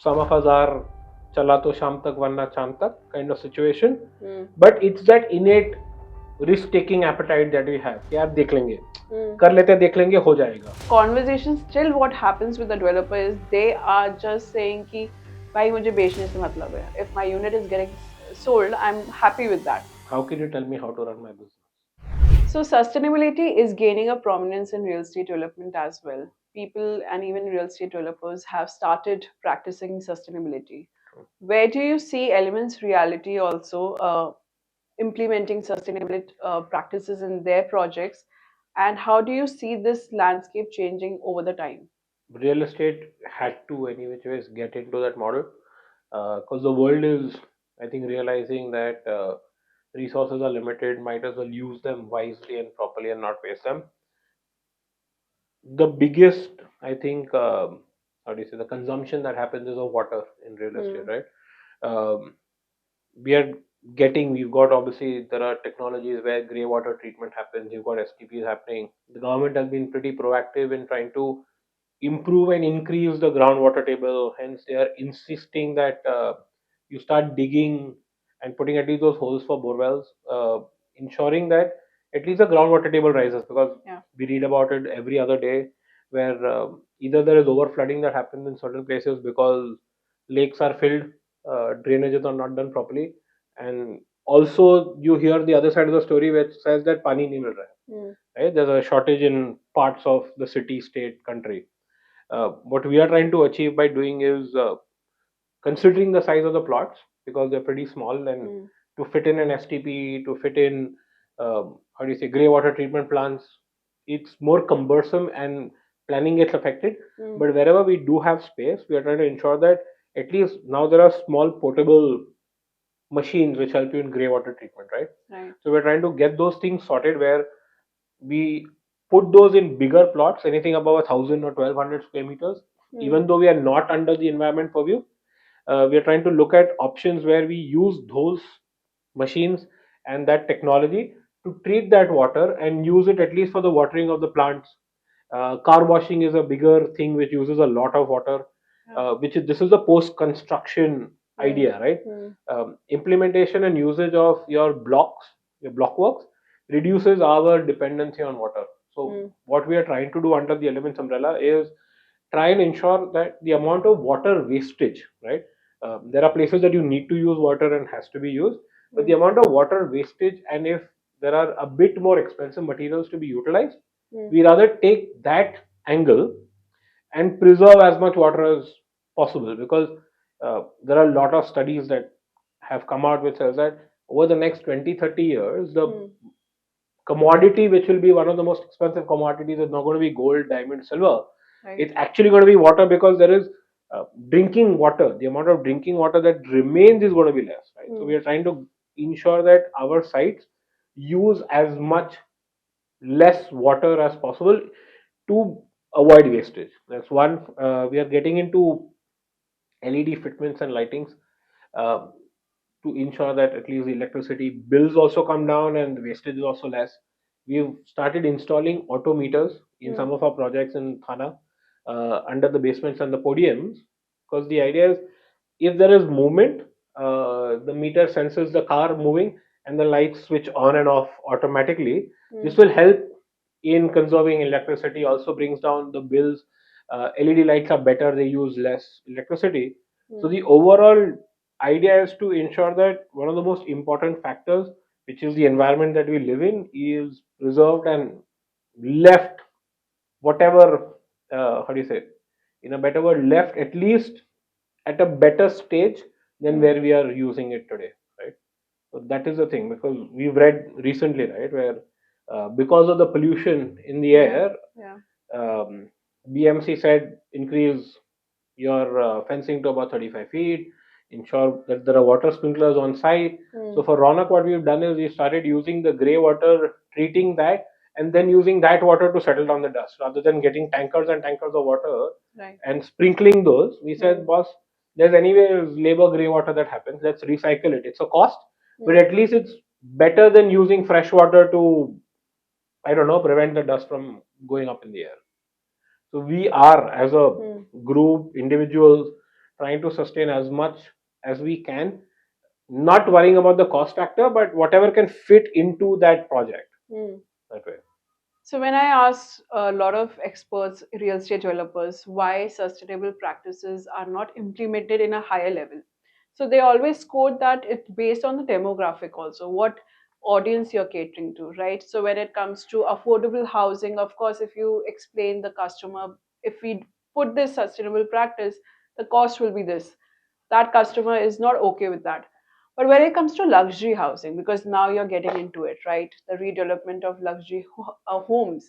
some of us are chala to sham tak warna chand tak kind of situation, but it's that innate risk taking appetite that we have. यार देख लेंगे, कर लेते हैं, देख लेंगे, हो जाएगा. Conversation still what happens with the developer is they are just saying कि भाई मुझे बेचने से मतलब है. If my unit is getting sold, I'm happy with that. How can you tell me how to run my business? So sustainability is gaining a prominence in real estate development as well. People and even real estate developers have started practicing sustainability. Where do you see Elements Reality also implementing sustainability practices in their projects, and how do you see this landscape changing over the time? Real estate had to, any which ways, get into that model because the world is, I think, realizing that resources are limited, might as well use them wisely and properly and not waste them. The biggest, I think, how do you say, the consumption that happens is of water in real estate, right? We are we've got, obviously, there are technologies where grey water treatment happens, you've got STPs happening. The government has been pretty proactive in trying to improve and increase the groundwater table. Hence, they are insisting that you start digging and putting at least those holes for borewells, ensuring that at least the groundwater table rises, because we read about it every other day where either there is over flooding that happens in certain places because lakes are filled, drainages are not done properly, and also you hear the other side of the story which says that pani nahi mil raha hai. Right? There's a shortage in parts of the city, state, country. What we are trying to achieve by doing is considering the size of the plots, because they're pretty small, and to fit in an STP, to fit in how do you say, grey water treatment plants, it's more cumbersome and planning gets affected. But wherever we do have space, we are trying to ensure that at least now there are small portable machines which help you in grey water treatment, right? So we're trying to get those things sorted where we put those in bigger plots, anything above 1,000 or 1,200 square meters. Even though we are not under the environment purview, we are trying to look at options where we use those machines and that technology to treat that water and use it at least for the watering of the plants. Car washing is a bigger thing which uses a lot of water, this is a post construction idea, right? Implementation and usage of your blocks, your block works, reduces our dependency on water. So what we are trying to do under the Elements umbrella is try and ensure that the amount of water wastage, right? There are places that you need to use water and has to be used, but the amount of water wastage, and if there are a bit more expensive materials to be utilized, we rather take that angle and preserve as much water as possible, because there are a lot of studies that have come out which says that over the next 20-30 years, the commodity which will be one of the most expensive commodities is not going to be gold, diamond, silver. It's actually going to be water, because there is drinking water. The amount of drinking water that remains is going to be less, right? So we are trying to ensure that our sites use as much less water as possible to avoid wastage. That's one. We are getting into LED fitments and lightings uh, to ensure that at least the electricity bills also come down and the wastage is also less. We've started installing auto meters in some of our projects in Thana, under the basements and the podiums, because the idea is if there is movement, the meter senses the car moving and the lights switch on and off automatically. This will help in conserving electricity, also brings down the bills. LED lights are better, they use less electricity. So the overall idea is to ensure that one of the most important factors, which is the environment that we live in, is preserved and left, whatever, how do you say, in a better word, left at least at a better stage than where we are using it today, right? So that is the thing, because we've read recently, right, where because of the pollution in the air, um, BMC said increase your fencing to about 35 feet, ensure that there are water sprinklers on site. So for Ronak, what we've done is we started using the grey water, treating that, and then using that water to settle down the dust rather than getting tankers and tankers of water and sprinkling those. We said, boss, there's anyway labor grey water that happens. Let's recycle it. It's a cost, but at least it's better than using fresh water to, I don't know, prevent the dust from going up in the air. So we are, as a group, individuals, trying to sustain as much as we can, not worrying about the cost factor, but whatever can fit into that project. That way. So when I ask a lot of experts, real estate developers, why sustainable practices are not implemented in a higher level, so they always quote that it's based on the demographic also, what audience you're catering to, right? So when it comes to affordable housing, of course, if you explain the customer, if we put this sustainable practice, the cost will be this. That customer is not okay with that. But when it comes to luxury housing, because now you're getting into it, right? The redevelopment of luxury homes.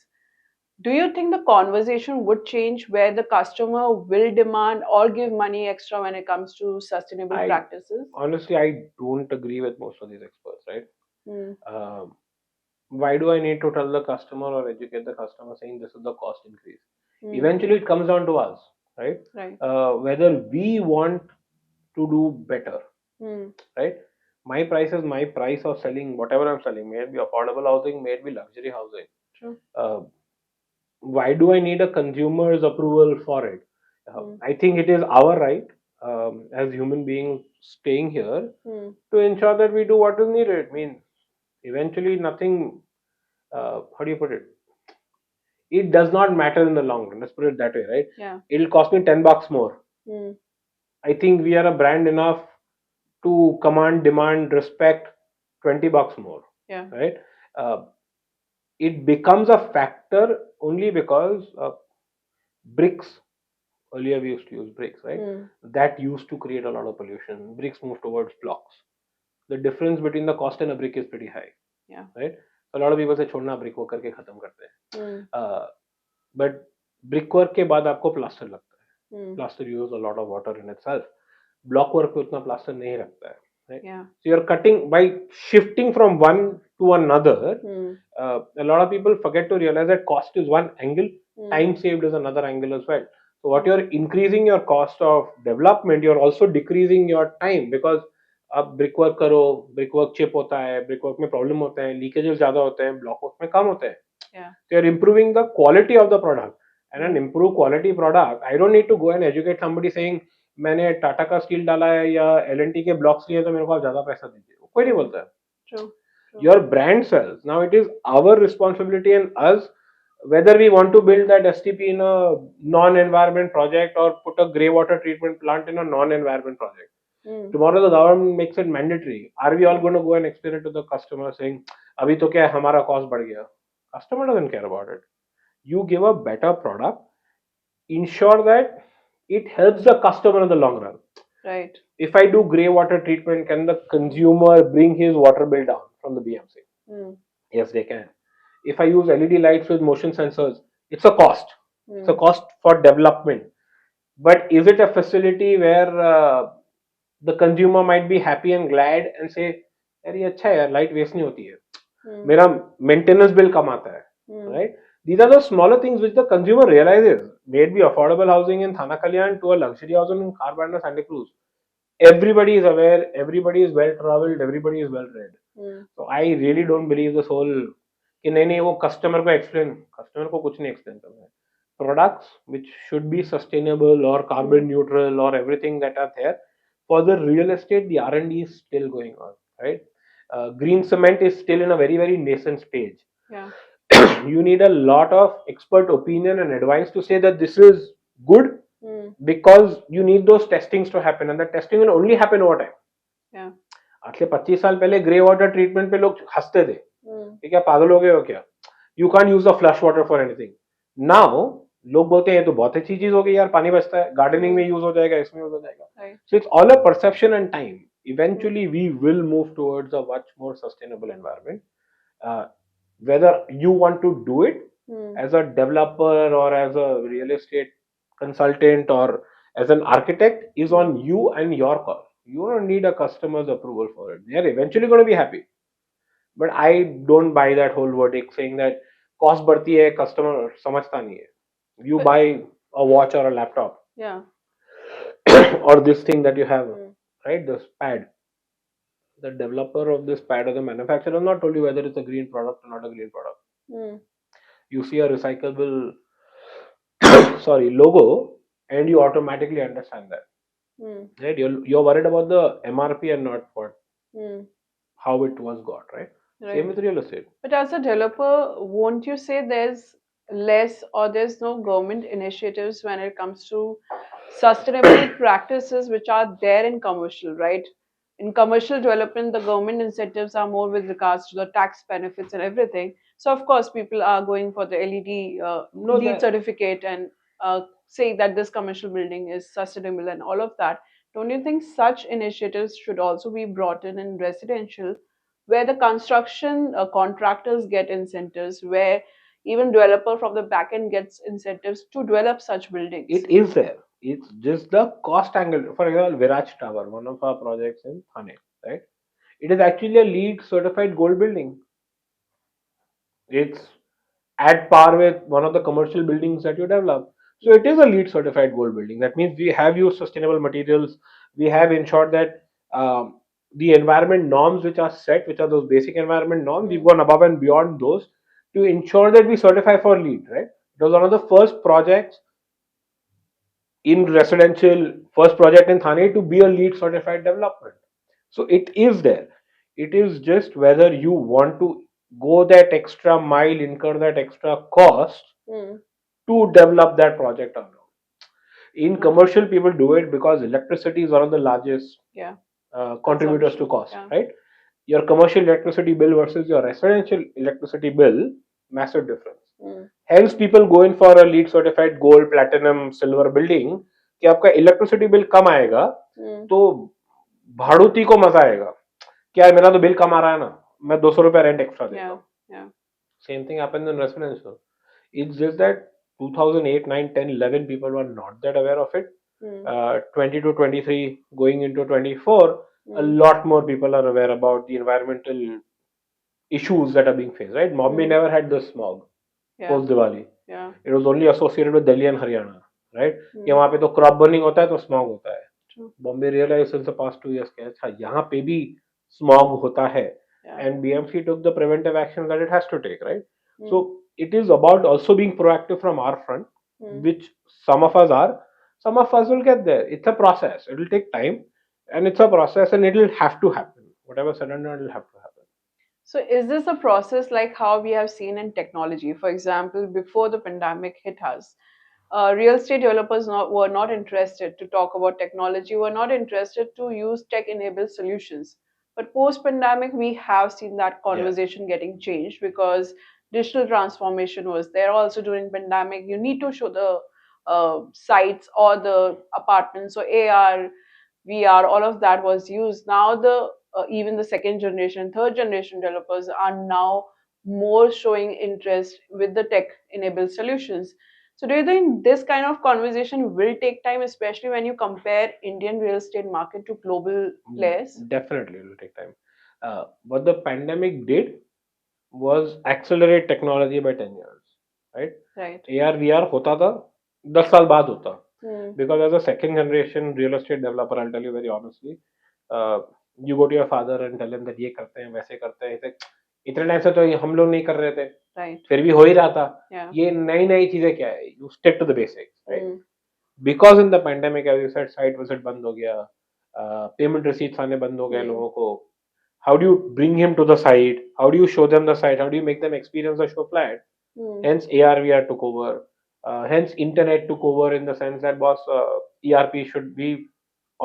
Do you think the conversation would change where the customer will demand or give money extra when it comes to sustainable I practices? honestly, I don't agree with most of these experts, right? Hmm. Um, why do I need to tell the customer or educate the customer saying this is the cost increase? Hmm. Eventually, it comes down to us, right? Right. Whether we want to do better, Hmm. right? My price is my price of selling whatever I'm selling, may it be affordable housing, may it be luxury housing. True. Uh, why do I need a consumer's approval for it? Hmm. I think it is our right as human beings staying here Hmm. to ensure that we do what is needed. I mean, eventually, nothing. How do you put it? It does not matter in the long run. Let's put it that way, right? Yeah. It'll cost me $10 more. Hmm. I think we are a brand enough to command, demand, respect $20 more, Yeah. right? Uh, it becomes a factor only because bricks. Earlier we used to use bricks, right? Hmm. That used to create a lot of pollution. Bricks moved towards blocks. The difference between the cost and a brick is pretty high, Yeah. right? A lot of people say छोड़ना brick work करके खत्म करते Hmm. हैं. But brick work के बाद आपको plaster लगता है. Hmm. Plaster uses a lot of water in itself. Block work पे उतना प्लास्टर नहीं रखता है, right? Yeah. So you're cutting by shifting from one to another. Hmm. A lot of people forget to realize that cost is one angle, Hmm. time saved is another angle as well. So what Hmm. you're increasing your cost of development, you're also decreasing your time because अब brick work करो, brick work chip होता है, brick work में problem होते हैं, leakages ज्यादा होते हैं, ब्लॉक वर्क में कम होते हैं. Yeah. So you're improving the quality of the product. And an Yeah. improved quality product, I don't need to go and educate somebody saying मैंने टाटा का स्टील डाला है या एल के ब्लॉक्स लिए तो मेरे को आप ज्यादा पैसा दीजिए. कोई नहीं Hmm. बोलता है. True. True. Your brand sells. Now it is our responsibility and us whether we want to build that STP in a non-environment project or put a grey water treatment plant in a non-environment project. Hmm. Tomorrow the government makes it mandatory. Are we all going to go and explain it to the customer saying, "अभी तो क्या है, हमारा cost बढ़ गया?" Customer doesn't care about it. You give a better product, ensure that it helps the customer in the long run. Right. If I do grey water treatment, can the consumer bring his water bill down from the BMC? Hmm. Yes, they can. If I use LED lights with motion sensors, it's a cost. It's a Hmm. cost for development. But is it a facility where the consumer might be happy and glad and say, यार ये अच्छा है यार, light waste नहीं होती है, Hmm. मेरा maintenance bill कम आता है, Hmm. right? These are the smaller things which the consumer realizes. May it be affordable housing in Thana Kalyan to a luxury housing in Carbana Santa Cruz. Everybody is aware, everybody is well traveled, everybody is well read. Hmm. So I really don't believe this whole कि नहीं नहीं वो customer को explain, customer को कुछ नहीं explain करना है. Products which should be sustainable or carbon neutral or everything that are there for the real estate, the R&D is still going on, right? Green cement is still in a very nascent stage. Yeah. You need a lot of expert opinion and advice to say that this is good Hmm. because you need those testings to happen and the testing will only happen over time. Yeah. आज से 25 साल पहले grey water treatment पे लोग हंसते थे Hmm. कि क्या पागल हो गए हो क्या, you can use the flush water for anything. Now लोग बोलते हैं ये तो बहुत अच्छी चीज होगी यार, पानी बचता है, गार्डनिंग में यूज हो जाएगा, इसमें यूज हो जाएगा. Right. So it's all a perception and time. Eventually we will move towards a much more sustainable environment. uh, Whether you want to do it Hmm. as a developer or as a real estate consultant or as an architect is on you and your call. You don't need a customer's approval for it. They are eventually going to be happy. But I don't buy that whole verdict saying that cost बढ़ती है, customer समझता नहीं है. You But buy a watch or a laptop yeah. or this thing that you have, Hmm. right? This pad. The developer of this pad or the manufacturer has not told you whether it's a green product or not a green product. Hmm. You see a recyclable sorry logo and you automatically understand that. Mm. right? You're worried about the MRP and not what Mm. how it was got, right? Same Right. with real estate. But as a developer, won't you say there's less or there's no government initiatives when it comes to sustainable practices which are there in commercial, right? In commercial development, the government incentives are more with regards to the tax benefits and everything. So, of course, people are going for the LED, No, LEED that certificate and saying that this commercial building is sustainable and all of that. Don't you think such initiatives should also be brought in residential, where the construction contractors get incentives, where even developer from the back end gets incentives to develop such buildings? it is there. It's just the cost angle. For example, Viraj Tower, one of our projects in Thane, right? It is actually a LEED certified gold building. It's at par with one of the commercial buildings that you develop. So it is a LEED certified gold building. That means we have used sustainable materials. We have ensured that the environment norms which are set, which are those basic environment norms, we've Mm. gone above and beyond those to ensure that we certify for LEED, right? It was one of the first projects in residential, first project in Thane to be a LEED certified development. So it is there. It is just whether you want to go that extra mile, incur that extra cost Mm. to develop that project or not. In Okay. commercial, people do it because electricity is one of the largest Yeah. contributors to Consumption. cost, Yeah. right? Your commercial electricity bill versus your residential electricity bill, massive difference. Mm. Hence, people go in for a LEED certified gold, platinum, silver building कि आपका electricity bill कम आएगा Mm. तो भाड़ूती को मजा आएगा कि यार मेरा तो बिल कम आ रहा है ना मैं 200 रुपया रेंट एक्स्ट्रा देता Yeah. हूँ Yeah. same thing happens in residential. It's just that 2008, 9, 10, 11 people were not that aware of it. Mm. 20 to 23 going into 24, a Mm. lot more people are aware about the environmental issues that are being faced, right? Bombay Mm. never had the smog Yeah. post Diwali. Yeah. It was only associated with Delhi and Haryana, right? कि Mm. वहाँ पे तो crop burning होता है तो smog होता है True. Bombay realise since the past 2 years कि अच्छा यहाँ पे भी स्मॉग होता है Yeah. and BMC took the preventive action that it has to take, right? So Mm. it is about also being proactive from our front, Mm. which some of us are, some of us will get there. It's a process. It will take time, and it's a process, and it will have to happen. Whatever said and done, it will have to happen. So, is this a process like how we have seen in technology? For example, before the pandemic hit us, real estate developers were not interested to talk about technology, were not interested to use tech enabled solutions. But post pandemic, we have seen that Yeah. conversation getting changed because digital transformation was there. Also, during pandemic, you need to show the sites or the apartments, so AR, VR, all of that was used. Now the even the second generation, third generation developers are now more showing interest with the tech enabled solutions. So do you think this kind of conversation will take time, especially when you compare Indian real estate market to global players? Definitely, it will take time. What the pandemic did was accelerate technology by 10 years, right? Right. AR VR होता था 10 साल बाद होता Hmm. because as a second generation real estate developer, I'll tell you very honestly, you go to your father and tell him that ये करते हैं वैसे करते हैं ऐसे इतने टाइम से तो ये हम लोग नहीं कर रहे थे Right. फिर भी हो ही रहा था Yeah. ये नई नई चीजें क्या है you stick to the basics, right? Hmm. Because in the pandemic, as you said, site visit बंद हो गया, पेमेंट receipts आने बंद हो गए Hmm. लोगों को. How do you bring him to the site? How do you show them the site? How do you make them experience the show flat? Hmm. Hence AR/VR took over. Hence internet took over in the sense that boss ERP should be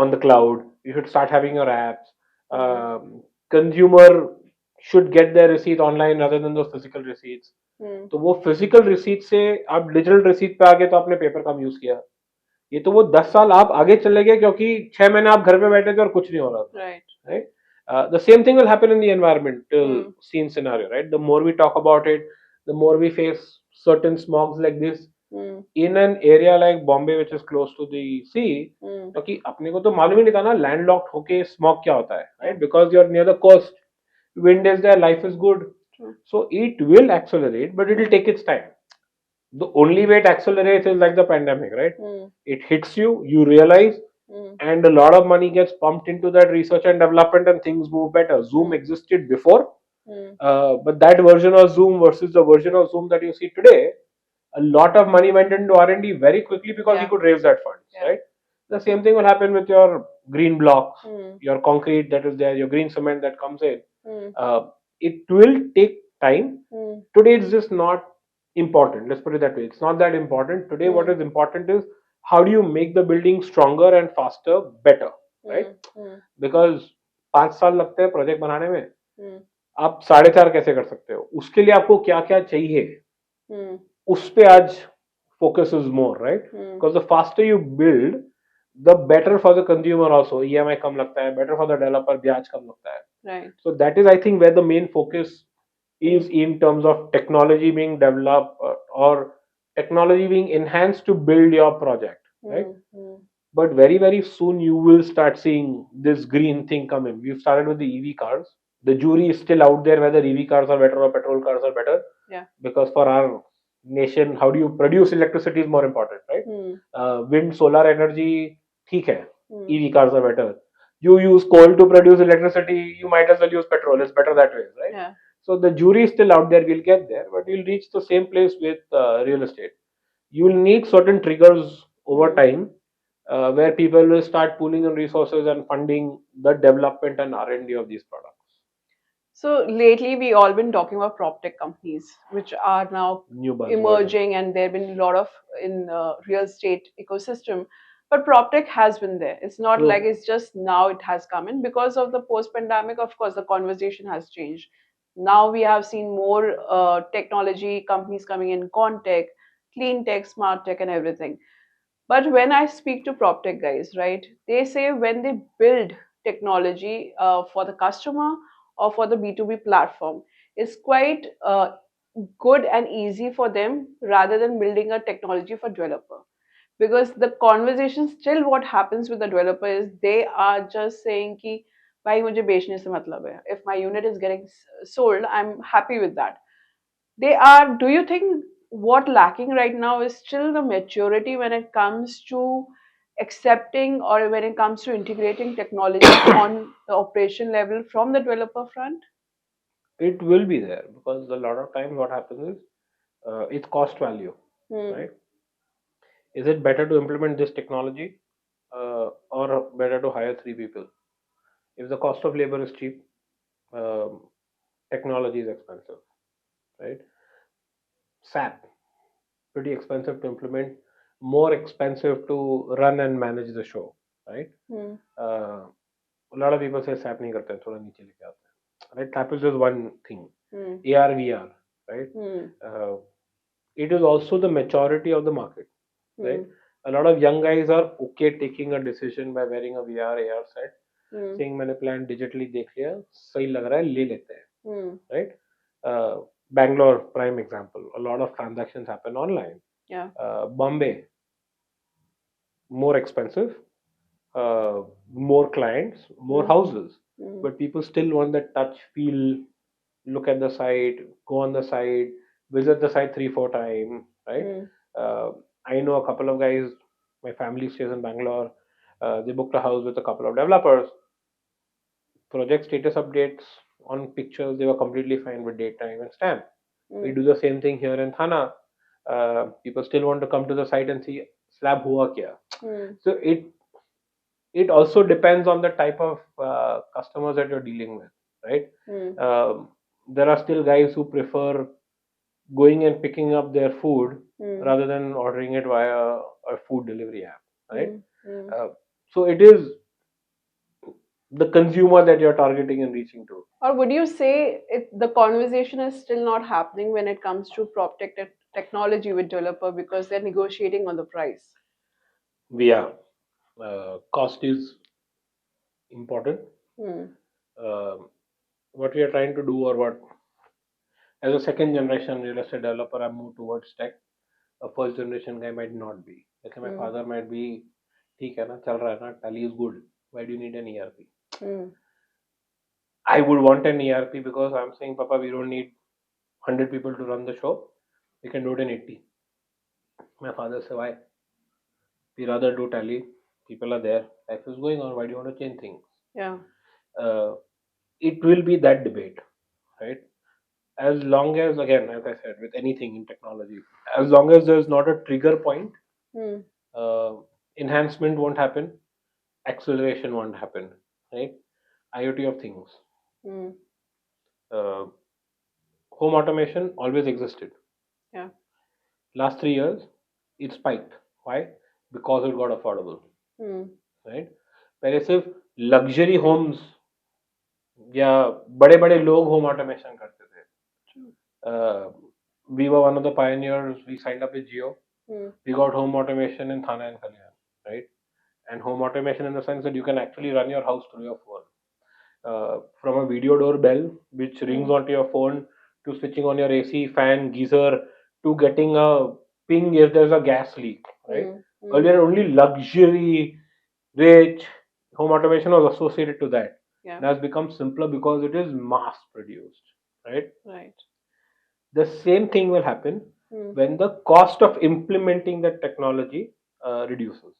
on the cloud. You should start having your apps. Hmm. Consumer should get their receipt online rather than those physical receipts. Hmm. तो वो physical receipt से आप digital receipt पे आ गए तो आपने paper कम use किया ये तो वो 10 साल आप आगे चले गए क्योंकि 6 महीने आप घर पे बैठे थे और कुछ नहीं हो रहा था Right. right the same thing will happen in the environmental Hmm. scene scenario right the more we talk about it the more we face certain smogs like this Hmm. in an area like Bombay which is close to the sea Hmm. क्योंकि अपने को तो मालूम ही नहीं था ना landlocked होके smog क्या होता है Yeah. right because you're near the coast wind is there life is good True. so it will accelerate but it will take its time the only way it accelerates is like the pandemic, right? Hmm. It hits you, you realize, Hmm. and a lot of money gets pumped into that research and development, and things move better. Zoom Hmm. existed before, Hmm. but that version of Zoom versus the version of Zoom that you see today, a lot of money went into R&D very quickly because he Yeah. could raise that funds, Yeah. right? The same thing will happen with your green blocks, Hmm. your concrete that is there, your green cement that comes in. Hmm. It will take time. Hmm. Today it's just not important. Let's put it that way. It's not that important. Today, what Hmm. is important is how do you make the building stronger and faster, better, right? Hmm. Hmm. Because 5 साल लगते हैं project बनाने में, Hmm. आप 4.5 कैसे कर सकते हो? उसके लिए आपको क्या क्या चाहिए, Hmm. उस पे आज focus is more, right? Hmm. Because the faster you build, the better for the consumer also. EMI कम लगता है, better for the developer, ब्याज कम लगता है. Right. So that is, I think, where the main focus is in terms of technology being developed or technology being enhanced to build your project, right? Hmm. Hmm. But very very soon you will start seeing this green thing come in. We've started with the EV cars. The jury is still out there whether EV cars are better or petrol cars are better, Yeah. because for our nation, how do you produce electricity is more important, right? Hmm. Wind, solar energy, theek hai. Hmm. EV cars are better. You use coal to produce electricity, you might as well use petrol. It's better that way, right? Yeah. So the jury is still out there. We'll get there, but we'll reach the same place with real estate. You will need certain triggers over Hmm. time, where people will start pooling in resources and funding the development and R&D of these products. So lately, we all been talking about prop tech companies, which are now New buzzword. emerging, and there have been a lot of in real estate ecosystem. But prop tech has been there. It's not like True. it's just now it has come in because of the post-pandemic. Of course, the conversation has changed. Now we have seen more technology companies coming in, Contech, clean tech, smart tech, and everything. But when I speak to prop tech guys, right, they say when they build technology for the customer or for the B2B platform, it's quite good and easy for them rather than building a technology for developer. Because the conversation still what happens with the developer is they are just saying कि भाई मुझे बेचने से मतलब है. If my unit is getting sold, I'm happy with that. They are, do you think what lacking right now is still the maturity when it comes to accepting or when it comes to integrating technology on the operation level from the developer front? It will be there because a lot of times what happens is it's cost value, Hmm. right? Is it better to implement this technology or better to hire 3 people? If the cost of labor is cheap, um, technology is expensive, right? SAP, pretty expensive to implement, more expensive to run and manage the show, right? Hmm. Uh, a lot of people say SAP नहीं करते हैं, थोड़ा नीचे लेके आते हैं, right? SAP is just one thing. Hmm. AR, VR, right? Hmm. Uh, it is also the maturity of the market, right? Hmm. A lot of young guys are okay taking a decision by wearing a VR AR set, Hmm. saying मैंने plan digitally देख लिया, सही लग रहा है, ले लेते हैं, Hmm. right? Bangalore prime example. A lot of transactions happen online. Yeah. Bombay, more expensive, more clients, more Hmm. houses, Hmm. but people still want that touch, feel, look at the site, go on the site, visit the site 3 4 times, right? Hmm. uh, I know a couple of guys, my family stays in Bangalore. They booked a house with a couple of developers. Project status updates on pictures, they were completely fine with date, time, and stamp. We Hmm. do the same thing here in Thana. People still want to come to the site and see slab hua kya. Hmm. So it also depends on the type of customers that you're dealing with, right? Hmm. Um, there are still guys who prefer going and picking up their food Hmm. rather than ordering it via a food delivery app, right? Hmm. Hmm. Uh, so it is the consumer that you're targeting and reaching to. Or would you say the conversation is still not happening when it comes to prop tech technology with developer because they're negotiating on the price? Yeah, cost is important. Hmm. Um what we are trying to do, or what, as a second generation real estate developer, I moved towards tech. A first generation guy might not be. Like my Hmm. father might be, ठीक है ना, चल रहा है ना, tally is good. Why do you need an ERP? Hmm. I would want an ERP because I'm saying, Papa, we don't need 100 people to run the show. We can do it in 80. My father said, why? We rather do tally. People are there. Life is going on. Why do you want to change things? Yeah. Uh, it will be that debate, right? As long as, again, as I said, with anything in technology, as long as there's not a trigger point, Hmm. uh, enhancement won't happen, acceleration won't happen, right? IoT of things. Mm. Uh, Home automation always existed. Yeah. Last 3 years, it spiked. Why? Because it got affordable, Mm. right? पहले सिर्फ luxury Holmes या बड़े बड़े लोग home automation करते थे. True. We were one of the pioneers. We signed up with Jio. Mm. We got home automation in Thane and Kalyan, right? And home automation in the sense that you can actually run your house through your phone. From a video doorbell, which rings Mm. onto your phone, to switching on your AC, fan, geyser, to getting a ping if there's a gas leak, right? Mm. Mm. Earlier, only luxury, rich home automation was associated to that. Yeah. Now it's become simpler because it is mass produced, right? Right. The same thing will happen Mm. when the cost of implementing that technology reduces.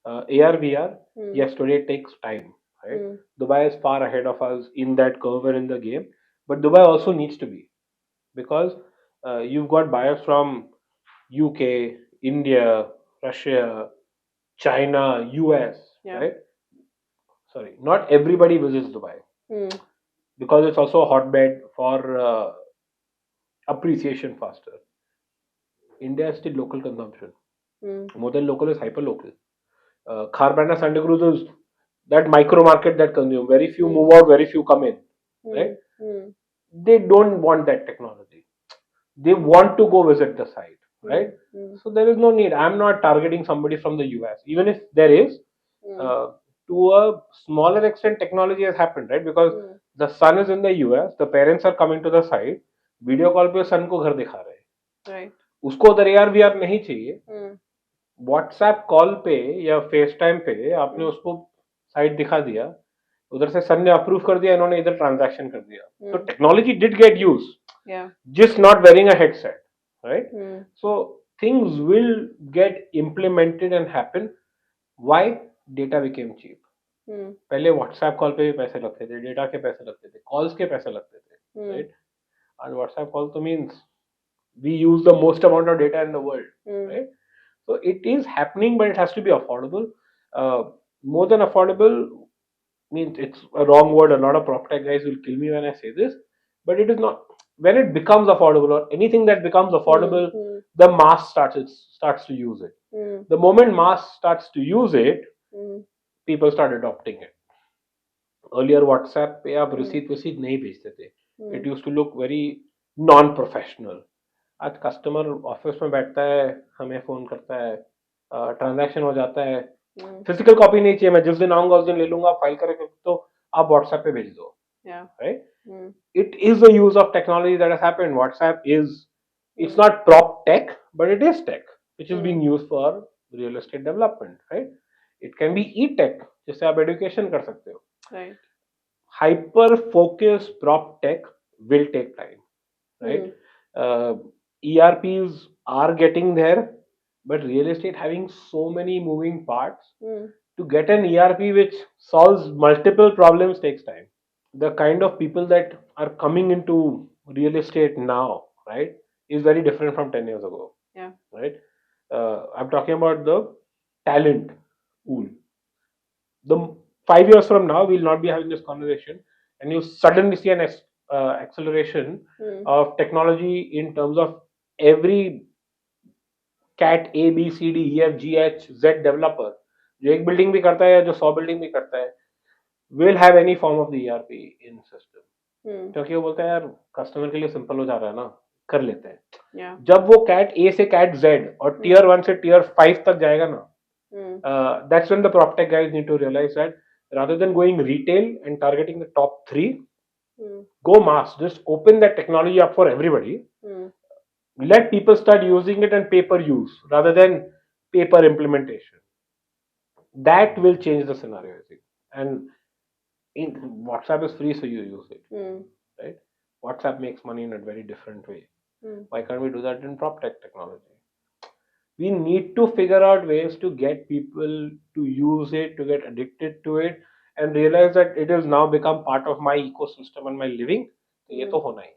AR, VR, Mm. yes, today it takes time, right? Mm. Dubai is far ahead of us in that curve and in the game, but Dubai also needs to be, because you've got buyers from UK, India, Russia, China, US, Yeah. right? Sorry, not everybody visits Dubai Mm. because it's also a hotbed for appreciation faster. India is still local consumption. Mm. More than local is hyper local. Kharbanda Santa Cruz is that micro market that consume. Very few Mm. move out, very few come in. Right? Mm. Mm. They don't want that technology. They want to go visit the site. Right? Mm. Mm. So there is no need. I'm not targeting somebody from the US. Even if there is, Mm. uh, to a smaller extent, technology has happened, right? Because Mm. the son is in the US, the parents are coming to the site, video call पे सन को घर दिखा रहे हैं. Right. उसको उधर AR VR नहीं चाहिए. Mm. व्हाट्सएप कॉल पे या फेस टाइम पे आपने Mm. उसको साइट दिखा दिया, उधर से सन ने अप्रूव कर दिया, इन्होंने इधर ट्रांजैक्शन कर दिया. तो Mm. Technology did get use, Yeah. just not wearing a headset, right? Mm. So things will get implemented and happen. Why? Data became cheap. Mm. पहले व्हाट्सएप कॉल पे भी पैसे लगते थे, डेटा के पैसे लगते थे, कॉल्स के पैसे लगते थे, Mm. Right? And WhatsApp call to means we use the most amount of data in the world, Mm. right? So it is happening, but it has to be affordable. Uh, More than affordable means it's a wrong word. A lot of prop tech guys will kill me when I say this, but it is not. When it becomes affordable, or anything that becomes Mm. affordable, Mm. the mass starts to use it. Mm. The moment mass starts to use it, Mm. people start adopting it. Earlier WhatsApp पे आप Mm. receipt receipt नहीं भेजते थे. It Mm. used to look very non-professional. आज customer office में बैठता है, हमें फोन करता है, ट्रांजैक्शन हो जाता है, Mm. फिजिकल कॉपी नहीं चाहिए, मैं जिस दिन आऊंगा उस दिन ले लूंगा, फाइल करके तो आप व्हाट्सएप पे भेज दो, Yeah. Right? Mm. It is the use of technology that has happened. WhatsApp is, it's Mm. not prop tech, but it is tech which is being Mm. used for real estate development, right? It can be e-tech, जिससे आप education कर सकते हो. Right. Hyper focused prop tech will take time, right? Mm. uh, ERPs are getting there, but real estate having so many moving parts, Mm. to get an ERP which solves multiple problems takes time. The kind of people that are coming into real estate now, right, is very different from 10 years ago, Yeah. right? I'm talking about the talent pool. The 5 years from now, we'll not be having this conversation, and you suddenly see an acceleration Mm. of technology in terms of every cat A B C D E F G H Z developer, जो एक building भी करता है या जो 100 building भी करता है, will have any form of the ERP in system. Mm. क्योंकि वो बोलता है यार कस्टमर के लिए सिंपल हो जा रहा है ना, कर लेते हैं. Yeah. जब वो कैट ए से कैट जेड और टीयर 1 से टीयर 5 तक जाएगा ना, Mm. that's when the prop tech guys need to realize that rather than going retail and targeting the top 3, Mm. go mass. Just open that technology up for everybody. Mm. Let people start using it and pay per use rather than pay per implementation. That will change the scenario, I think. And WhatsApp is free, so you use it, Mm. right? WhatsApp makes money in a very different way. Mm. Why can't we do that in prop tech technology? We need to figure out ways to get people to use it, to get addicted to it, and realize that it has now become part of my ecosystem and my living. तो ये Mm. तो होना ही.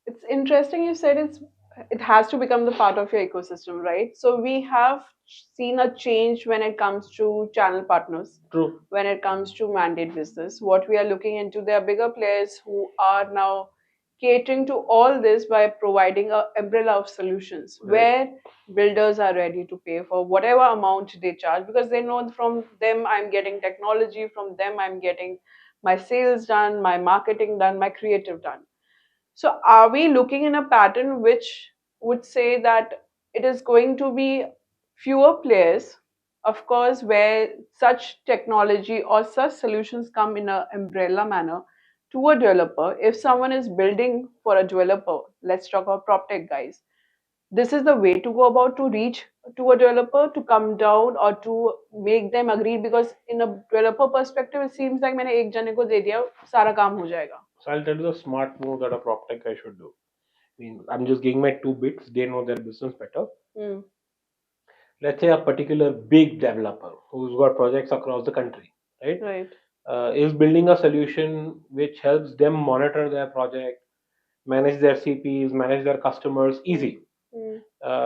It's interesting you said it's it has to become the part of your ecosystem, right? So we have seen a change when it comes to channel partners, True. when it comes to mandate business. What we are looking into, there are bigger players who are now catering to all this by providing a umbrella of solutions Right. where builders are ready to pay for whatever amount they charge, because they know from them I'm getting technology, from them I'm getting my sales done, my marketing done, my creative done. So, are we looking in a pattern which would say that it is going to be fewer players, of course, where such technology or such solutions come in an umbrella manner to a developer? If someone is building for a developer, let's talk about prop tech guys. This is the way to go about to reach to a developer to come down or to make them agree, because in a developer perspective it seems like मैंने एक जने को दे दिया सारा काम हो जाएगा. So I'll tell you the smart move that a prop tech guy should do. I mean, I'm just giving my 2 bits. They know their business better. Hmm. Let's say a particular big developer who's got projects across the country, right? Right. Is building a solution which helps them monitor their project, manage their CPs, manage their customers easy. Hmm.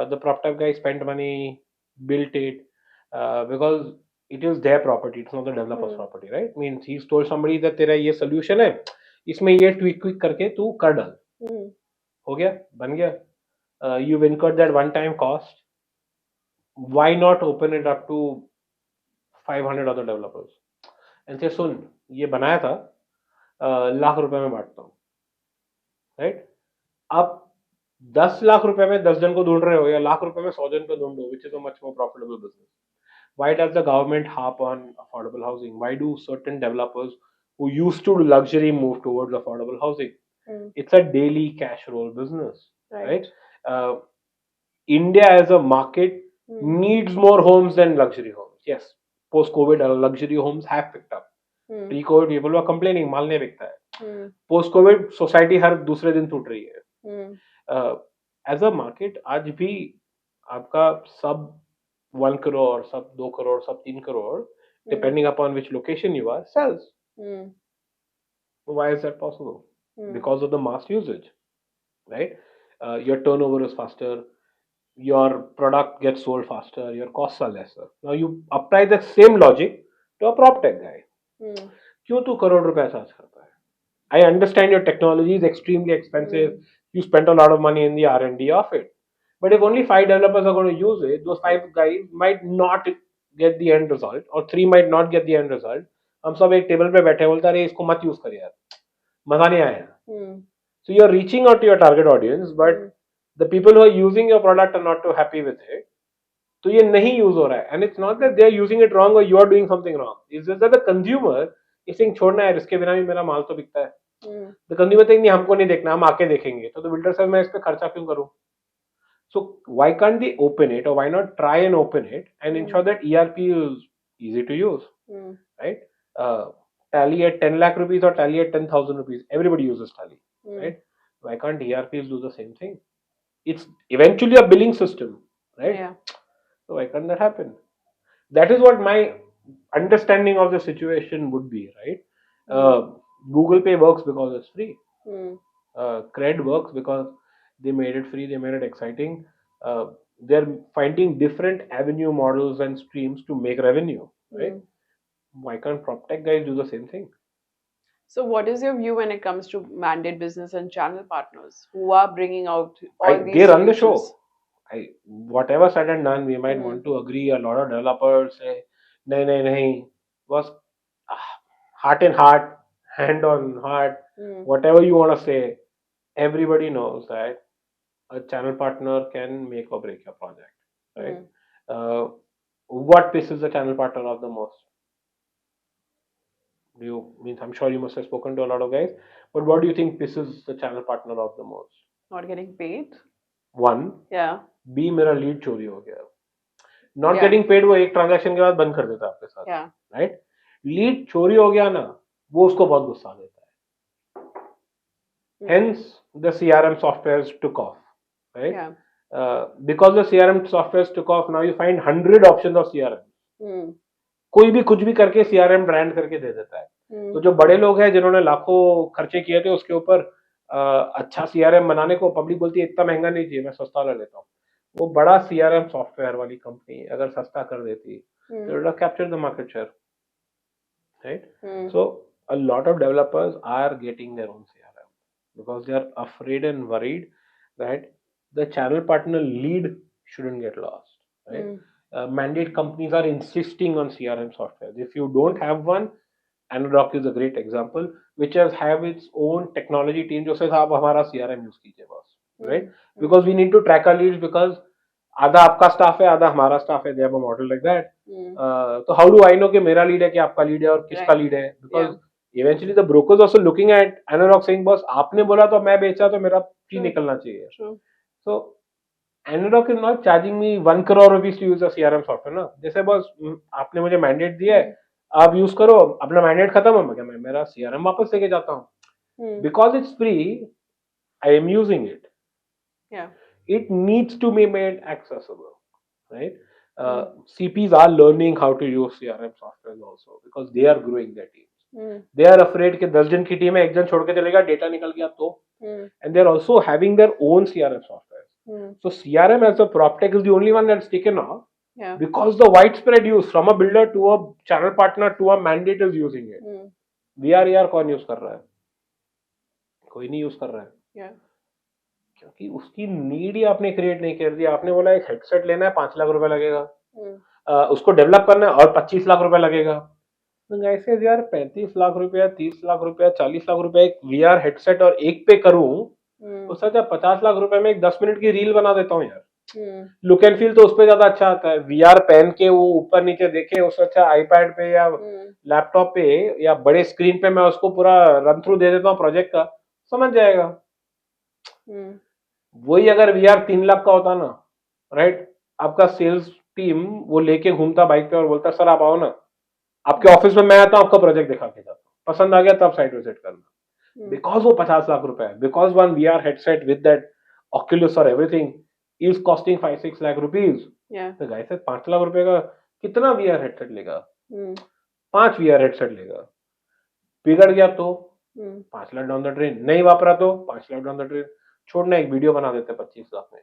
The prop tech guy spent money, built it, because it is their property. It's not the developer's property, right? Means he's told somebody that तेरा ये solution है, इसमें ये tweak करके तू कर डाल. हो गया, बन गया. You've incurred that one-time cost. Why not open it up to 500 other developers and say, सुन, ये बनाया था, लाख रुपए में बांटता हूँ, राइट? अब 10 लाख रुपए में 10 जन को ढूंढ रहे हो या लाख रुपए में 100 जन को ढूंढो, which is a much more profitable business. Why does the government harp on affordable housing? Why do certain developers who used to do luxury move towards affordable housing? It's a daily cash roll business, right? India as a market needs more homes than luxury homes. Yes, post-COVID, luxury homes have picked up. Pre-COVID, people were complaining, माल नहीं बिकता है. Post-COVID, society हर दूसरे दिन टूट रही है. As a market, आज भी आपका सब 1 crore, सब 2 crore, सब 3 crore, depending upon which location you are, sells. Why is that possible? Because of the mass usage, right? Your turnover is faster, your product gets sold faster, your costs are lesser. Now you apply the same logic to a prop tech guy. क्यों तू करोड़ रुपए charge करता है? I understand your technology is extremely expensive. You spent a lot of money in the R&D of it. But if only 5 developers are going to use it, those 5 guys might not get the end result, or 3 might not get the end result. हम सब एक table पे बैठे बोलते अरे इसको मत use कर यार, मजा नहीं आया. So you're reaching out to your target audience, but the people who are using your product are not too happy with it. तो ये नहीं यूज हो रहा है. And it's not that they are using it wrong or you are doing something wrong. It's just that the consumer is saying छोड़ना है, इसके बिना भी मेरा माल तो बिकता है. The consumer saying नहीं हमको नहीं देखना, हम आके देखेंगे. तो the builder says मैं इस पे खर्चा क्यों करूं? So why can't they open it, or why not try and open it and ensure that ERP is easy to use, right? Tally at 10 lakh rupees or tally at 10,000 rupees, everybody uses tally, right? Why can't ERPs do the same thing? It's eventually a billing system, right? Yeah. So why can't that happen? That is what my understanding of the situation would be, right? Google Pay works because it's free. Cred works because they made it free, they made it exciting. They're finding different avenue models and streams to make revenue, right? Why can't prop tech guys do the same thing? So, what is your view when it comes to mandate business and channel partners who are bringing out all these They run the show. solutions? Whatever said and done, we might want to agree. A lot of developers say, nahi, was heart in heart, hand on heart, whatever you want to say. Everybody knows that a channel partner can make or break your project, right? What pisses the channel partner off the most? I'm sure you must have spoken to a lot of guys, but what do you think pisses the channel partner off the most? Not getting paid. One. Yeah. B, मेरा lead चोरी हो गया. Not getting paid वो एक transaction के बाद बंद कर देता है आपके साथ, right? लीड चोरी हो गया ना, वो उसको बहुत गुस्सा देता है. Hence the CRM softwares took off, right? Because the CRM softwares took off, now you find 100 options of CRM. कोई भी कुछ भी करके CRM ब्रांड करके दे देता है. तो जो बड़े लोग हैं जिन्होंने लाखों खर्चे किए थे उसके ऊपर, अच्छा सीआरएम बनाने को पब्लिक बोलती है इतना महंगा नहीं चाहिए, मैं सस्ता वाला लेता हूँ। वो बड़ा सीआरएम सॉफ्टवेयर वाली कंपनी अगर सस्ता कर देती तो it would capture the market share, right? So a lot of developers are getting their own CRM because they are afraid and worried that the channel partner lead shouldn't get lost, right? Mandate companies are insisting on CRM software. If you don't have one, Anadoc is a great example, which has have its own technology team जो says आप हमारा CRM use कीजिए बस, right? Because we need to track our leads because आधा आपका staff है आधा हमारा स्टाफ है, they have a model like that. तो हाउ डू आई नो कि मेरा लीड है कि आपका लीड है और किसका लीड है, because eventually the brokers also looking at analogue saying boss आपने बोला तो मैं बेचा तो मेरा फी निकलना चाहिए। So analog is not charging me 1 crore rupees to use a CRM software ना, जैसे बॉस आपने मुझे मैंडेट दिया है आप यूज करो, अपना मैंडेट खत्म हो मैं मेरा सीआरएम वापस लेके जाता हूँ because it's free, I am using it, it needs to be made accessible, right? CPs are learning how to use CRM software also because they are growing their teams. They are afraid कि 10 जन की team है एक जन छोड़ के चलेगा data निकल गया तो, and they are also having their own CRM software. So CRM as a prop tech is the only one that's taken off because the widespread use from a builder to a channel partner to a mandate is using it. VRER कौन use कर रहा है? कोई नहीं use कर रहा है क्योंकि उसकी नीड ही आपने क्रिएट नहीं कर दी। आपने बोला एक हेडसेट लेना है 5 लाख रुपए लगेगा, उसको डेवलप करना है और 25 लाख रुपए लगेगा। ऐसे यार 35 लाख रुपया 30 लाख रुपया 40 लाख रुपया एक वीआर हेडसेट और एक पे करूं उससे अच्छा 50 लाख रुपए में एक 10 मिनट की रील बना देता हूँ यार। लुक एंड फील तो उस पर ज्यादा अच्छा आता है, वीआर पहन के वो ऊपर नीचे देखे उससे अच्छा आईपैड पे या लैपटॉप पे या बड़े स्क्रीन पे मैं उसको पूरा रन थ्रू दे देता हूँ प्रोजेक्ट का, समझ जाएगा। वही अगर वीआर 3 लाख का होता ना, राइट, आपका सेल्स टीम वो लेके घूमता बाइक पे और बोलता सर आप आओ ना, आपके ऑफिस में मैं आता हूँ आपका प्रोजेक्ट दिखा के जाता हूँ, पसंद आ गया तब साइट विजिट करना। बिकॉज वो 50 लाख रुपए है, because one VR headset with that Oculus और everything is costing 5-6 lakh rupees. तो गाइस 5 लाख रुपए का कितना वीआर हेडसेट लेगा? 5 वीआर हेडसेट लेगा। बिगड़ गया तो 5 लाख डाउन द ट्रेन, नहीं वापरा तो 5 लाख डाउन द ट्रेन। छोड़ना एक वीडियो बना देते 25 लाख में,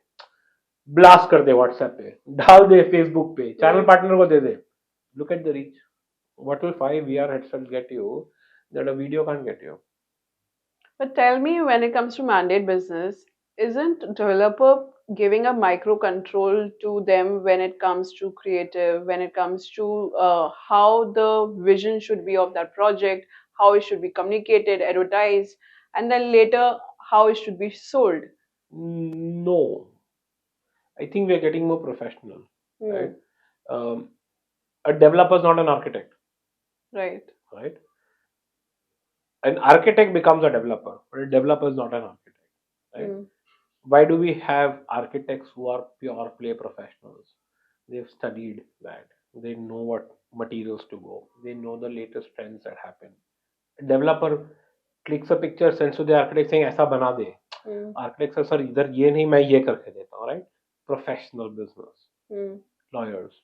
ब्लास्ट कर दे व्हाट्सएप पे, डाल दे फेसबुक पे, चैनल पार्टनर को दे दे, look at the reach. What will 5 VR headset get you that a video can't get you? But tell me, when it comes to mandate business, isn't developer giving a microcontrol to them when it comes to creative, when it comes to how the vision should be of that project, how it should be communicated, advertised, and then later how it should be sold? No, I think we are getting more professional, right? A developer is not an architect, right? An architect becomes a developer, but a developer is not an architect, right? Why do we have architects who are pure play professionals? They've studied that, they know what materials to go, they know the latest trends that happen. A developer clicks a picture, sends to the architect saying ऐसा बना दे, architect says sir इधर ये नहीं मैं ये करके देता हूँ, right? Professional business. Lawyers,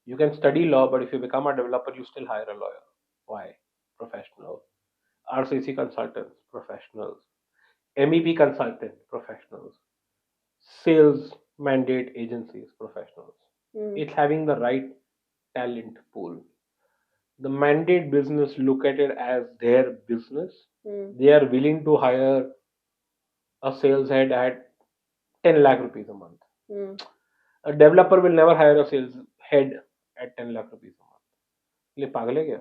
you can study law, but if you become a developer you still hire a lawyer. Why? Professional. RCC consultants, professionals. MEP consultant, professionals. Sales mandate agencies, professionals. It's having the right talent pool. The mandate business look at it as their business. They are willing to hire a sales head at 10 lakh rupees a month. A developer will never hire a sales head at 10 lakh rupees a month. ये पागल है क्या?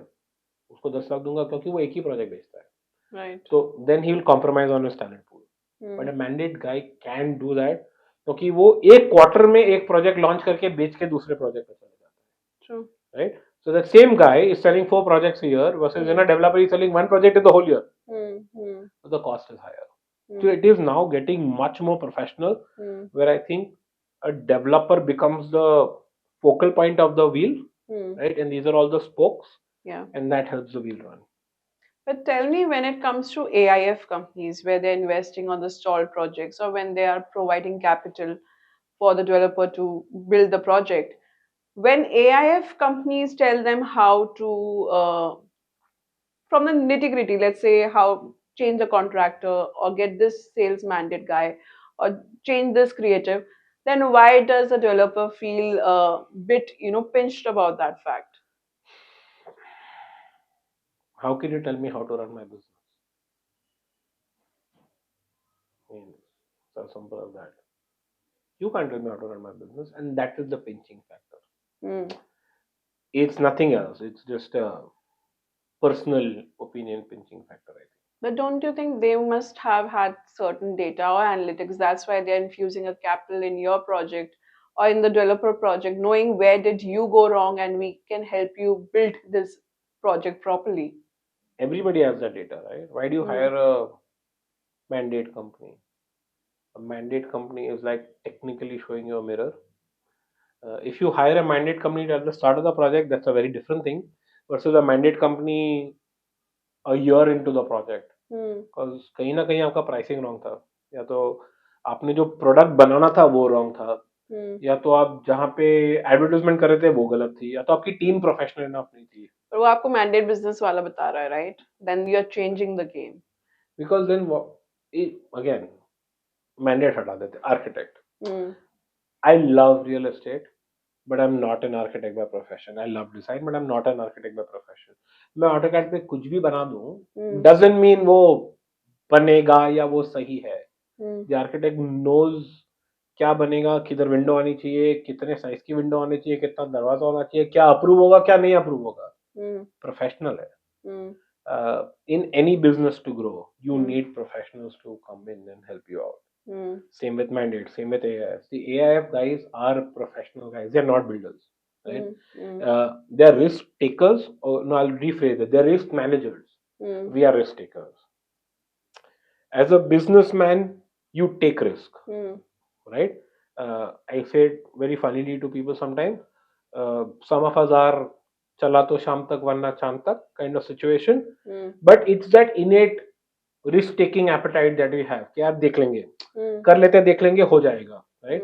उसको 10 लाख दूंगा क्योंकि वो एक ही project बेचता है, right? So then he will compromise on his talent pool. But a mandate guy can do that क्योंकि वो एक क्वार्टर में एक प्रोजेक्ट लॉन्च करके बेच के दूसरे प्रोजेक्ट पे चले जाता है, right? So that same guy is selling 4 projects a year versus in a developer is selling 1 project in the whole year. So the cost is higher. So it is now getting much more professional, where I think a developer becomes the focal point of the wheel, right? And these are all the spokes, and that helps the wheel run. But tell me, when it comes to AIF companies where they're investing on the stalled projects or when they are providing capital for the developer to build the project, when AIF companies tell them how to, from the nitty gritty, let's say how change the contractor or get this sales mandate guy or change this creative, then why does a developer feel a bit, pinched about that fact? How can you tell me how to run my business? I mean, it's as simple as that. You can't tell me how to run my business, and that is the pinching factor. Hmm. It's nothing else. It's just a personal opinion pinching factor, I think. But don't you think they must have had certain data or analytics? That's why they're infusing a capital in your project or in the developer project, knowing where did you go wrong and we can help you build this project properly. Everybody has that data, right? Why do you Hmm. hire a mandate company? A mandate company is like technically showing you a mirror. If you hire a mandate company at the start of the project, that's a very different thing versus a mandate company a year into the project. Hmm. Because कहीं ना कहीं आपका pricing wrong था, या तो आपने जो product बनाना था वो रॉन्ग था, Hmm. या तो आप जहाँ पे एडवर्टाइजमेंट कर रहे थे वो गलत थी, या तो आपकी टीम प्रोफेशनल इनफ नहीं थी. पर वो आपको मैंडेट बिजनेस वाला बता रहा है, right? Then you are changing the game. Because then again mandate हटा देते architect. Hmm. I love real estate but I'm not an architect by profession. I love design, but I'm not an architect by profession. मैं AutoCAD पे कुछ भी बना दूँ, Hmm. doesn't mean वो बनेगा या वो सही है. Hmm. The architect knows क्या बनेगा, किधर विंडो आनी चाहिए, कितने साइज की विंडो आनी चाहिए, कितना दरवाजा होना चाहिए, क्या अप्रूव होगा, क्या नहीं अप्रूव होगा. Hmm. प्रोफेशनल है. Hmm. In any business to grow, you Hmm. need professionals to come in and help you out. Hmm. Same with mandate, same with AIF. The AIF guys are professional guys. They're not builders, right? Hmm. They're risk takers. Or no, I'll rephrase it. They're risk managers. Hmm. We are risk takers. As a businessman, you take risk, Hmm. right? I say it very funnily to people sometimes. Some of us are chala to sham tak warna chand tak kind of situation, Hmm. but it's that innate risk taking appetite that we have कि यार देख लेंगे, Hmm. कर लेते हैं, देख लेंगे, हो जाएगा, राइट.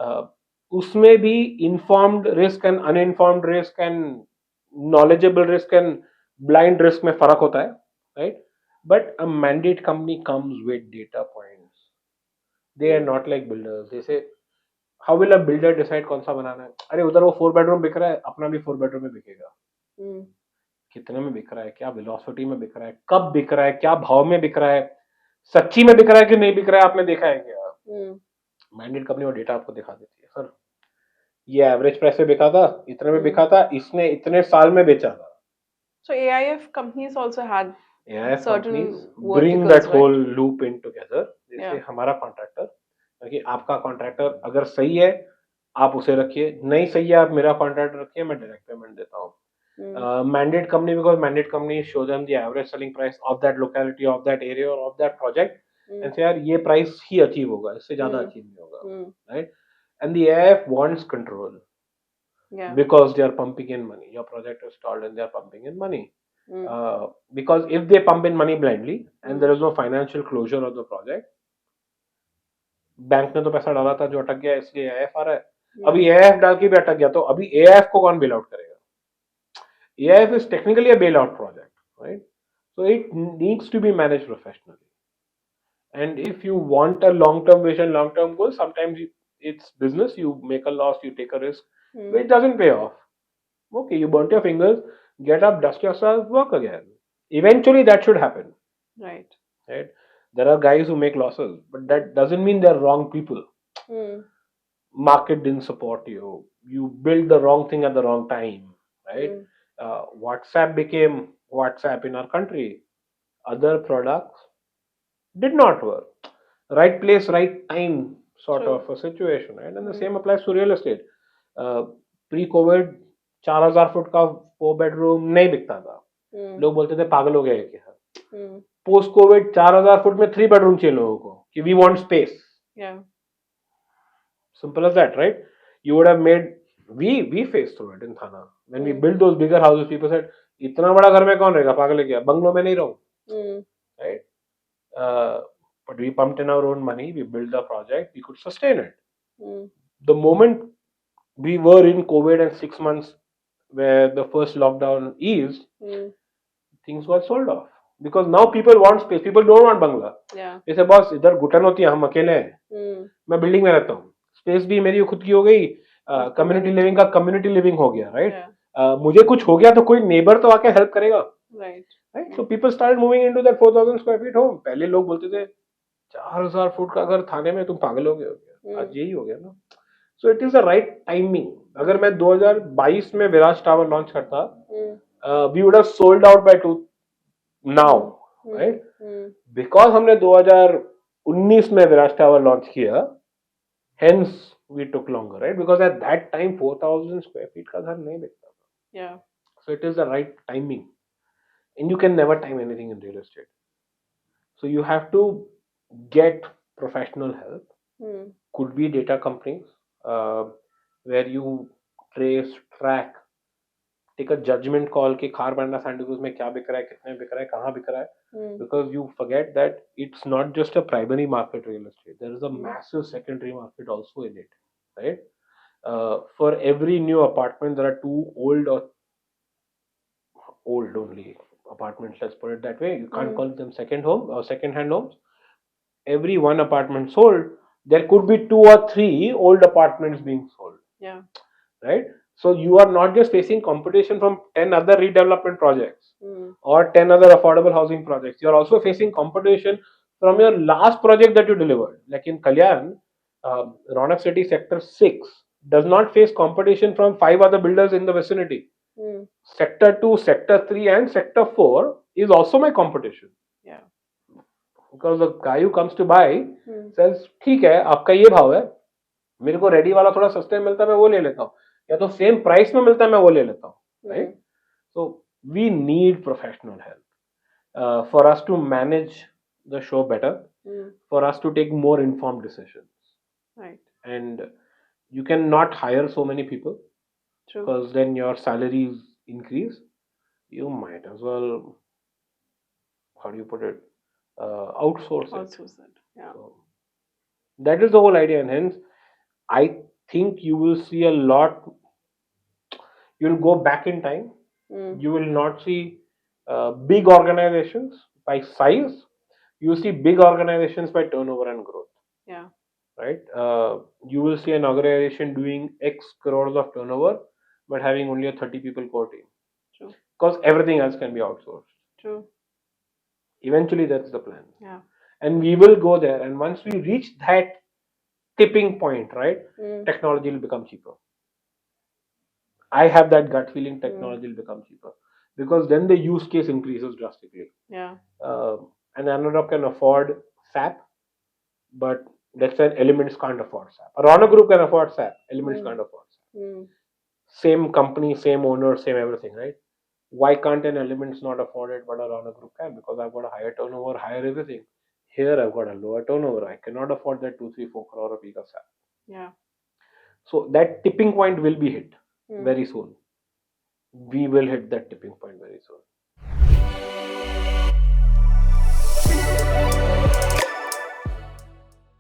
Hmm. उसमें भी informed risk and uninformed risk and knowledgeable risk and blind risk में फर्क होता है, right. But a mandate company comes with data points. They are not like builders. जैसे how will a builder decide कौन सा बनाना है? अरे उधर वो 4 बेडरूम बिक रहा है, अपना भी 4 बेडरूम में बिकेगा. Hmm. कितने में बिक रहा है, क्या वेलोसिटी में बिक रहा है, कब बिक रहा है, क्या भाव में बिक रहा है, सच्ची में बिक रहा है कि नहीं बिक रहा है, आपने देखा है क्या? Hmm. मैंडेट कंपनी वो डेटा आपको दिखा देती है, सर ये एवरेज प्राइस पे बिका था, इतने में Hmm. बिका था, इसने इतने साल में बेचा था. So AIF companies also had AIF certain companies bring verticals, that whole right? loop in together. जैसे Yeah. हमारा कॉन्ट्रैक्टर, कि आपका कॉन्ट्रैक्टर अगर सही है आप उसे रखिए, नहीं सही है आप मेरा कॉन्ट्रैक्टर रखिए, मैं डायरेक्ट पेमेंट देता हूँ. Hmm. Mandate company, because mandate company show them the average selling price of that locality, of that area or of that project, Hmm. and say यार ये प्राइस ही अचीव होगा, इससे ज्यादा Hmm. अचीव नहीं होगा, Hmm. right? And the AIF wants control Yeah. because they are pumping in money. Your project is stalled and they are pumping in money. Hmm. Because if they pump in money blindly and there Hmm. is no financial closure of the project, bank ने तो पैसा डाला था जो अटक गया, इसलिए AIF आ रहा है. Yeah. अभी AIF डाल के भी अटक गया तो अभी AIF को कौन बेल आउट करेगा? AIF is technically a bailout project, right? So it needs to be managed professionally. And if you want a long-term vision, long-term goal, sometimes it's business. You make a loss, you take a risk, Hmm. which doesn't pay off. Okay, you burnt your fingers, get up, dust yourself, work again. Eventually, that should happen, Right. right? There are guys who make losses, but that doesn't mean they're wrong people. Hmm. Market didn't support you. You built the wrong thing at the wrong time, right? Hmm. WhatsApp became WhatsApp in our country. Other products did not work. Right place, right time sort True. of a situation, right? And the Hmm. same applies to real estate. Pre-COVID 4,000 foot का 4 bedroom नहीं बिकता था. Hmm. लोग बोलते थे पागल हो गए क्या. Hmm. पोस्ट कोविड 4,000 फुट में 3 बेडरूम चाहिए लोगों को कि we want space. Yeah. Simple as that, right? You would have made, we faced through it in Thana when we Hmm. built those bigger houses. People said, इतना बड़ा घर में कौन रहेगा, पागल है क्या, बंगलों में नहीं रहूं, Hmm. right? But we pumped in our own money, we built the project, we could sustain it. Hmm. The moment we were in COVID and 6 months where the first lockdown eased, Hmm. things got sold off. Because now people want space. People don't want bungalow. Yeah. जैसे boss इधर घुटन होती है, हम अकेले हैं, मैं building में रहता हूँ, स्पेस भी मेरी खुद की हो गई, कम्युनिटी लिविंग का कम्युनिटी लिविंग हो गया, राइट. मुझे कुछ हो गया तो कोई नेबर तो आके हेल्प करेगा, right. So people start moving into that 4000 square feet home. पहले लोग बोलते थे 4000 फुट का घर थाने में, तुम पागल हो गए. आज यही हो गया ना. So it is the right timing. अगर मैं 2022 में विराज टावर लॉन्च करता, we would have sold out by 2 now, right. Because हमने 2019 में विराज टावर लॉन्च किया, hence we took longer, right? Because at that time 4000 square feet का घर नहीं बिकता था. Yeah. So it is the right timing, and you can never time anything in real estate. So you have to get professional help. Could be data companies, where you trace, track, take a judgment call कि खार बंडा sandwich में क्या बिक रहा है, कितने बिक रहा है, कहाँ बिक रहा है. Because you forget that it's not just a primary market real estate. There is a massive secondary market also in it, right? For every new apartment, there are two old or old only apartments. Let's put it that way. You can't call them second home or second-hand homes. Every one apartment sold, there could be 2 or 3 old apartments being sold. Yeah. Right? So you are not just facing competition from 10 other redevelopment projects or 10 other affordable housing projects. You are also facing competition from your last project that you delivered. Like in Kalyan, Ronak City Sector 6 does not face competition from 5 other builders in the vicinity. Sector 2, Sector 3 and Sector 4 is also my competition. Yeah. Because the guy who comes to buy says, ठीक है, आपका ये भाव है, मेरे को ready वाला थोड़ा सस्ते में मिलता है, मैं वो ले लेता हूँ, या तो सेम प्राइस में मिलता है, मैं वो ले लेता हूँ, right. So we need professional help for us to manage the show better, for us to take more informed decisions, Right. and you cannot hire so many people. True. Because then your salaries increase. You might as well, how do you put it, outsource it. Outsource it. Yeah. So that is the whole idea, and hence I think you will see a lot. You'll go back in time. You will not see big organizations by size. You will see big organizations by turnover and growth. Yeah. Right? You will see an organization doing X crores of turnover, but having only a 30 people core team. True. Because everything else can be outsourced. True. Eventually, that's the plan. Yeah. And we will go there. And once we reach that tipping point, right, technology will become cheaper. I have that gut feeling technology will become cheaper, because then the use case increases drastically. Yeah. An analog can afford SAP, but let's say Elements can't afford SAP. A Rana Group can afford SAP. Elements can't afford SAP. Same company, same owner, same everything, right? Why can't an Elements not afford it, but a Rana Group can? Because I've got a higher turnover, higher everything. Here I've got a lower turnover. I cannot afford that 2, 3, 4 crore rupee of SAP. Yeah. So that tipping point will be hit very soon. We will hit that tipping point very soon.